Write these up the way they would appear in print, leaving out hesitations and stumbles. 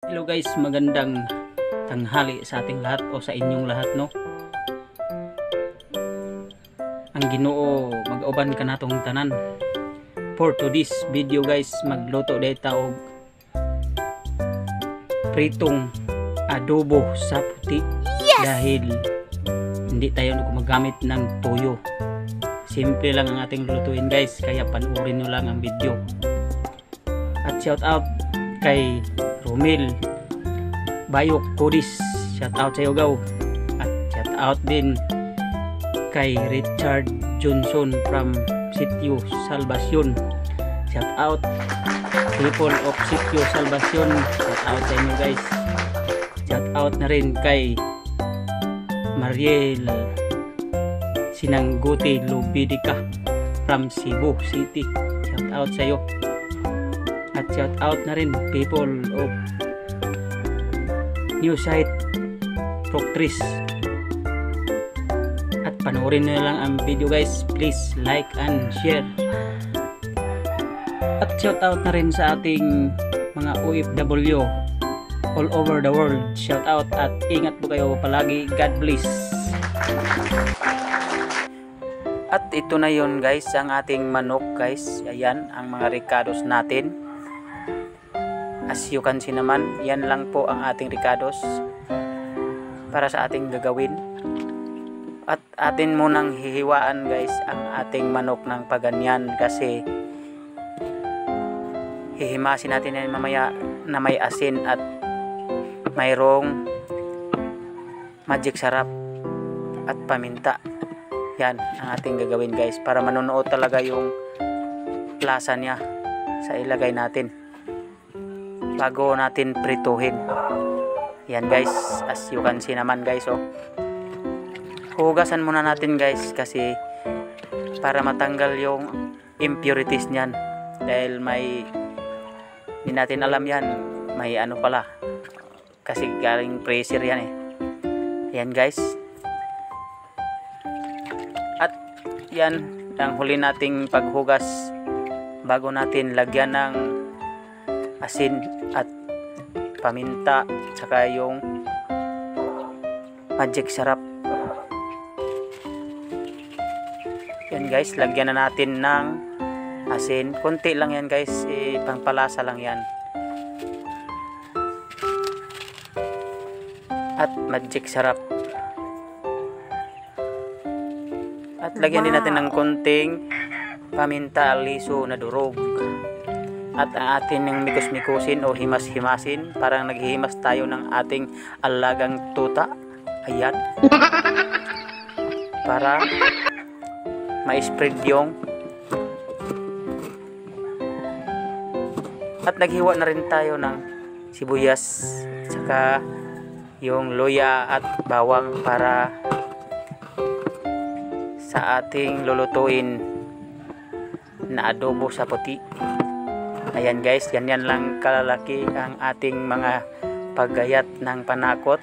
Hello guys, magandang tanghali sa ating lahat o sa inyong lahat, no. Ang Ginoo mag-uban ka natong tanan. For today's video guys, magluto data og pritong adobo sa puti. Yes! Dahil hindi tayo gumagamit ng toyo. Simple lang ang ating lutuin guys, kaya panoorin nyo lang ang video. At shout out kay Romel Bayok Codis, shout out sa iyo gaw. At shout out din kay Richard Johnson from Sitio Salvacion. Shout out people of Sitio Salvacion, shout out sa inyo guys. Shout out na rin kay Mariel Sinangguti Lubidica from Cebu City, shout out sa iyo. At shout out na rin people of New Site Proctris. At panoorin nyo lang ang video guys, please like and share. At shout out na rin sa ating mga OFW all over the world, shout out at ingat po kayo palagi, God bless. At ito na yon guys, ang ating manok guys. Ayan ang mga ricados natin. As you can see naman, yan lang po ang ating ricados para sa ating gagawin. At atin munang hihiwaan guys ang ating manok ng paganyan, kasi hihimasin natin yan mamaya na may asin at mayroong magic sarap at paminta. Yan ang ating gagawin guys, para manunuot talaga yung lasa niya sa ilagay natin bago natin prituhin. Yan guys, as you can see naman guys, oh. Hugasan muna natin guys, kasi para matanggal yung impurities niyan, dahil may hindi natin alam yan, may ano pala, kasi galing freezer yan eh. Yan guys. At yan ang huli nating paghugas bago natin lagyan ng asin at paminta saka yung magic sarap. Yan guys, lagyan na natin ng asin, konti lang yan guys, pangpalasa lang yan. At magic sarap. At lagyan din natin ng konting paminta aliso na durog. At ang atin ng mikos-mikusin o himas-himasin, parang naghihimas tayo ng ating alagang tuta. Ayan. Para ma-spread yung. At naghiwa na rin tayo ng sibuyas saka yung luya at bawang para sa ating lulutuin na adobo sa puti. Ayan guys, ganyan lang kalalaki ang ating mga paggayat ng panakot.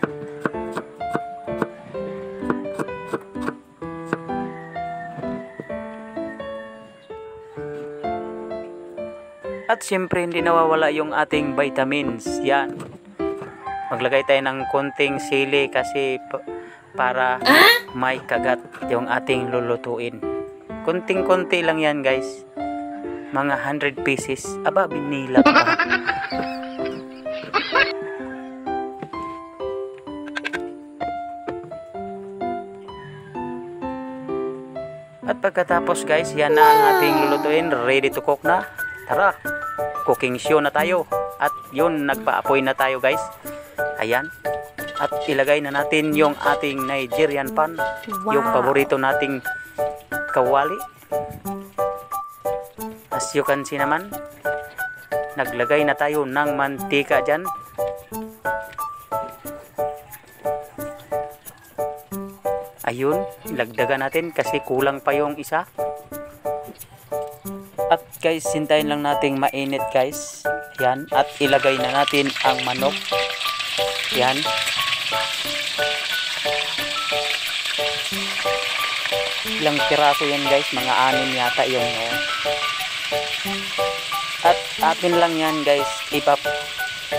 At siyempre hindi nawawala yung ating vitamins. Yan, maglagay tayo ng konting sili, kasi para may kagat yung ating lulutuin. Konting-konti lang yan guys, mga 100 pieces. Aba, binilap pa. At pagkatapos guys, yan na ang ating lulutuin, ready to cook na. Tara, cooking show na tayo. At yun, nagpa-apoy na tayo guys. Ayan. At ilagay na natin yung ating Nigerian pan. Wow. Yung paborito nating kawali. As you can see naman, naglagay na tayo ng mantika dyan. Ayun, ilagdagan natin kasi kulang pa yung isa. At guys, hintayin lang nating mainit guys. Yan, at ilagay na natin ang manok. Yan. Ilang piraso yan guys, mga 6 yata yung At atin lang yan guys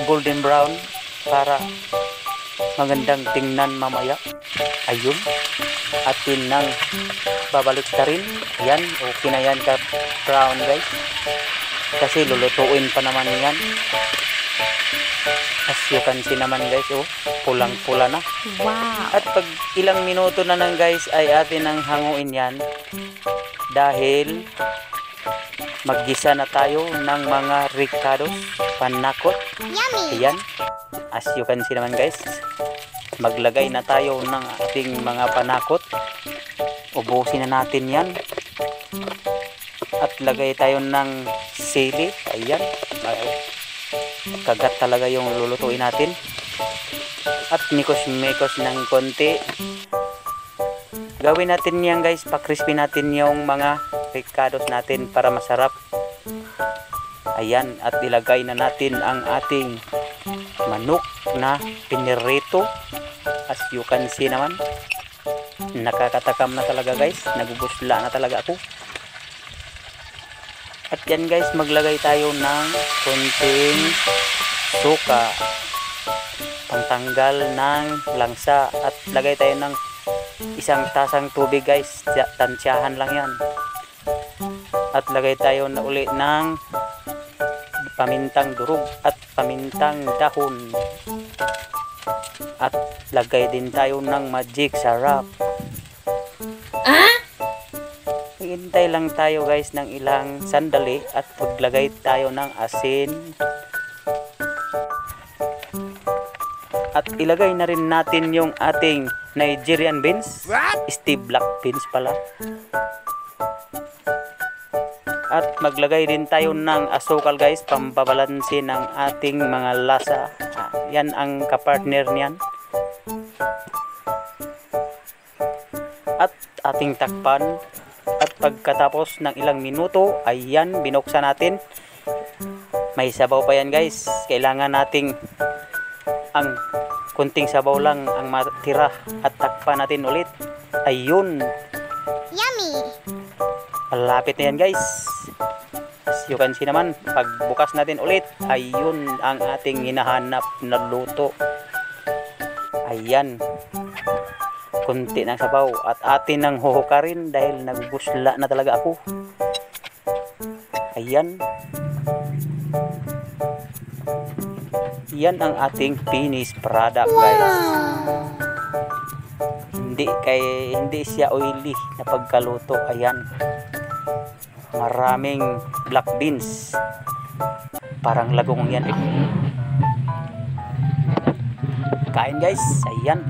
golden brown para magandang tingnan mamaya. Ayun, atin nang babalik ka rin. Yan, okay na yan ka brown guys, kasi lulutuin pa naman yan. As you can see naman guys, oh, pulang pula na. Wow. At pag ilang minuto na lang guys ay atin nang hanguin yan, dahil maggisa na tayo ng mga ricados, panakot. Yummy. Ayan, as you can see naman guys, maglagay na tayo ng ating mga panakot. Ubusin na natin yan. At lagay tayo ng sili. Ayan, kagat talaga yung lulutuin natin. At mikos-mikos ng konti. Gawin natin yan guys, pa-crispy natin yung mga ricados natin para masarap. Ayan, at ilagay na natin ang ating manok na pinirito. As you can see naman, nakakatakam na talaga guys, nagubusla na talaga ako. At yan guys, maglagay tayo ng konting suka, pangtanggal ng langsa. At lagay tayo ng isang tasang tubig guys, tansyahan lang yan. At lagay tayo na uli ng pamintang durog at pamintang dahon. At lagay din tayo ng magic sarap. Hintay lang tayo guys ng ilang sandali at paglagay tayo ng asin. At ilagay na rin natin yung ating Nigerian beans, Steve black beans pala. At maglagay din tayo ng asukal guys, pambabalansin ng ating mga lasa. Yan ang kapartner niyan. At ating takpan. At pagkatapos ng ilang minuto, ayan, binuksan natin. May sabaw pa yan guys. Kailangan nating ang kunting sabaw lang ang matira. At takpan natin ulit. Ayun. Yummy. Malapit na yan guys. As you can see naman, pagbukas natin ulit, ayun ang ating hinahanap na luto. Ayan, kunti ng sabaw at atin nang huhukarin dahil nagbusla na talaga ako. Ayan, yan ang ating finished product guys. Hindi siya oily na pagkaluto. Ayan, maraming black beans, parang lagong yan. Kain guys. Ayan,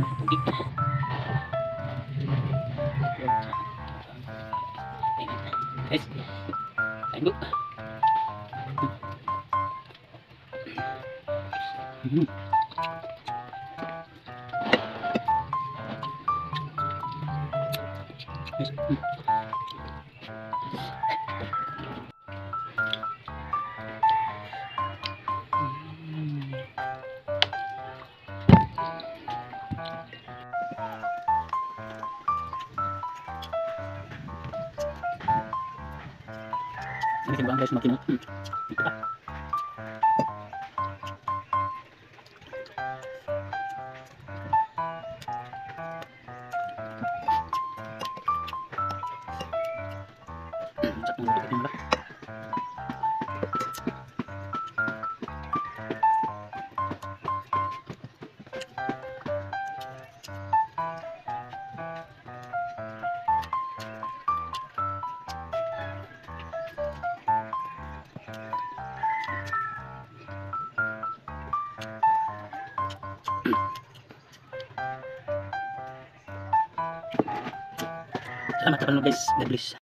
ini bang guys, makin salamat sa panonood guys. God bless.